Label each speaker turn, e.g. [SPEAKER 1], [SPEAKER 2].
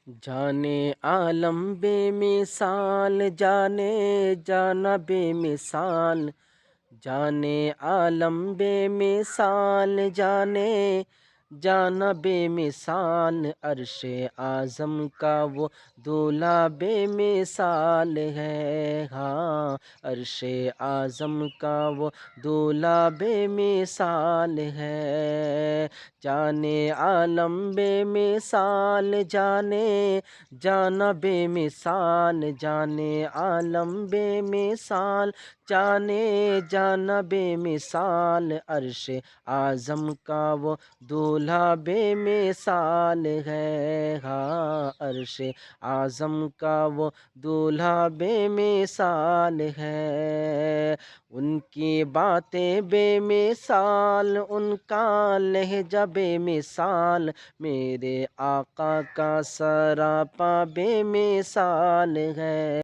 [SPEAKER 1] جانے عالم بے مثال، جانے جانا بے مثال، جانے عالم بے مثال، جانے جانا بے مثال، عرش اعظم کا وہ دولہا بے مثال ہے، ہاں عرش اعظم کا وہ دولہا بے مثال ہے۔ جانے عالم بے مثال، جانے جانا بے مثال، جانے عالم بے مثال، جانے جانا بے مثال، عرش اعظم کا وہ دولہا بے مثال ہے، ہاں عرش اعظم کا وہ دولہا بے مثال ہے۔ ان کی باتیں بے مثال، ان کا لہجہ بے مثال، میرے آقا کا سراپا بے مثال ہے۔